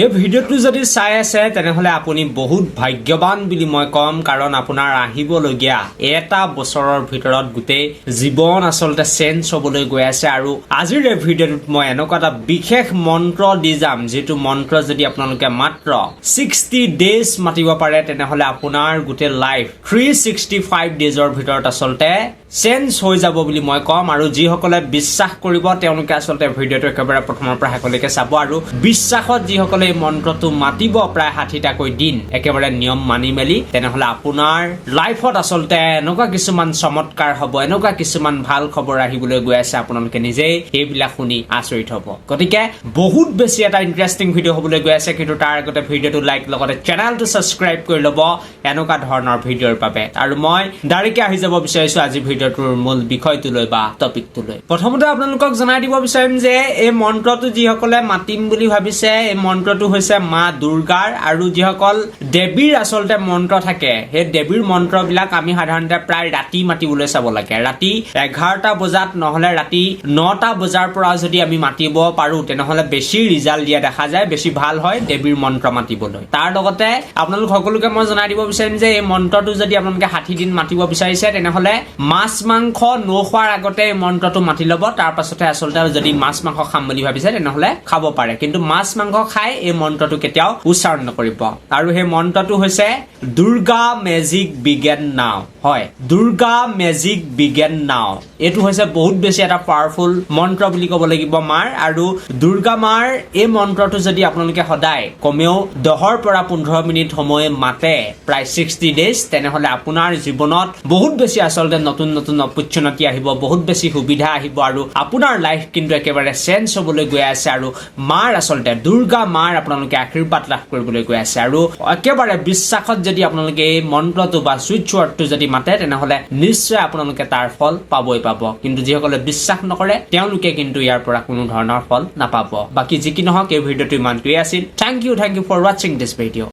এই ভিডিওটো যদি চাই আছে তেনেহলে আপুনি বহুত ভাগ্যৱান বুলি মই কম কাৰণ আপোনাৰ আহিবলগীয়া এটা বছৰৰ ভিতৰত গোটেই জীৱন আসলতে চেঞ্জ হ'বলৈ গৈ আছে আৰু আজিৰ এই ভিডিওটোত মই এনেকুৱা এটা বিশেষ মন্ত্ৰ দি যাম যেটো মন্ত্ৰ যদি আপোনালোকে মাত্ৰ 60 ডেজ মাতিব পাৰে তেনেহলে আপোনাৰ গোটেই লাইফ 365 ডেজৰ ভিতৰত আসলতে চেঞ্জ হৈ যাব বুলি মই কম আৰু যিসকলে বিশ্বাস কৰিব তেওঁলোকে আসলতে ভিডিওটো একেবাৰে প্ৰথমৰ পৰা শেষলৈকে চাব আৰু বিশ্বাসত যিসকলে এই মন্ত্ৰটো মাতিব প্ৰায় 60টাকৈ দিন একেবাৰে নিয়ম মানি মেলি তেনেহলে আপোনাৰ লাইফত আসলতে এনেকুৱা কিছুমান চমৎকাৰ হ'ব এনেকুৱা কিছুমান ভাল খবৰ আহিবলৈ গৈ আছে আপোনালোকে নিজেই এইবিলাক শুনি আচৰিত হ'ব গতিকে বহুত বেছি এটা ইন্টাৰেষ্টিং ভিডিও হ'বলৈ গৈ আছে কিন্তু তাৰ আগতে ভিডিওটো লাইক লগতে চেনেলটো সাবস্ক্ৰাইব কৰি ল'ব এনেকুৱা ধৰণৰ ভিডিওৰ বাবে আৰু মই ডাইৰেক্ট আহি যাব বিচাৰিছো আজি ভিডিওটোৰ মূল বিষয়টো লৈ বা টপিকটো লৈ প্ৰথমতে আপোনালোকক জনাই দিব বিচাৰিম যে এই মন্ত্ৰটো যিসকলে মাতিম বুলি ভাবিছে এই মন্ত্ৰটো হৈছে মা দুৰ্গাৰ আৰু যিসকল দেৱীৰ আসলতে মন্ত্ৰ থাকে সেই দেৱীৰ মন্ত্ৰবিলাক আমি সাধাৰণতে প্ৰায় ৰাতি মাতিবলৈ চাব লাগে ৰাতি 11টা বজাত নহলে ৰাতি 9টা বজাৰ পৰা যদি আমি মাতিব পাৰো তেনেহলে বেছি ৰিজাল্ট দিয়া দেখা যায় বেছি ভাল হয় দেৱীৰ মন্ত্ৰ মাতিবলৈ তাৰ লগতে আপোনালোক সকলোকে মই জনাই দিব বিচাৰিম যে এই মন্ত্ৰটো যদি আপোনালোকে 60 দিন মাতিব বিচাৰিছে তেনেহলে মাছ মাংস নোখোৱাৰ আগতে এই মন্ত্ৰটো মাতি ল'ব তাৰ পাছতে আসলতে যদি মাছ মাংস খাম বুলি ভাবিছে তেনেহলে খাব পাৰে কিন্তু মাছ মাংস খাই এই মন্ত্ৰটো কেতিয়াও উচ্চাৰণ নকৰিব আৰু সেই মন্ত্ৰটো হৈছে দুৰ্গা মেজিক বিগেন নাও হয় দুৰ্গা মেজিক বিগেন নাও এটো হৈছে বহুত বেছি এটা পাৱাৰফুল মন্ত্ৰ বুলি ক'ব লাগিব মাৰ আৰু দুৰ্গা মাৰ এই মন্ত্ৰটো যদি আপোনালোকে সদায় কমেও 10 পৰা 15 মিনিট সময় মাতে প্ৰায় 60 ডেজ তেনেহলে আপোনাৰ জীৱনত বহুত বেছি আসলতে নতুন নতুন অপৰচুনিটি আহিব বহুত বেছি সুবিধা আহিব আৰু আপোনাৰ লাইফ কিন্তু একেবাৰে চেঞ্জ হ'বলৈ গৈ আছে আৰু মাৰ আসলতে দুৰ্গা মাৰ আপোনালোকে আশীৰ্বাদ লাভ কৰিবলৈ গৈ আছে আৰু একেবাৰে বিশ্বাসত যদি আপোনালোকে এই মন্ত্ৰটো বা সুইচ ৱৰ্ডটো যদি মাতে তেনেহলে নিশ্চয় আপোনালোকে তাৰ ফল পাবই পাব কিন্তু যিসকলে বিশ্বাস নকৰে তেওঁলোকে কিন্তু ইয়াৰ পৰা কোনো ধৰণৰ ফল নাপাব বাকি যি কি নহওক এই ভিডিওটো ইমানটোৱে আছিল thank you for watching this video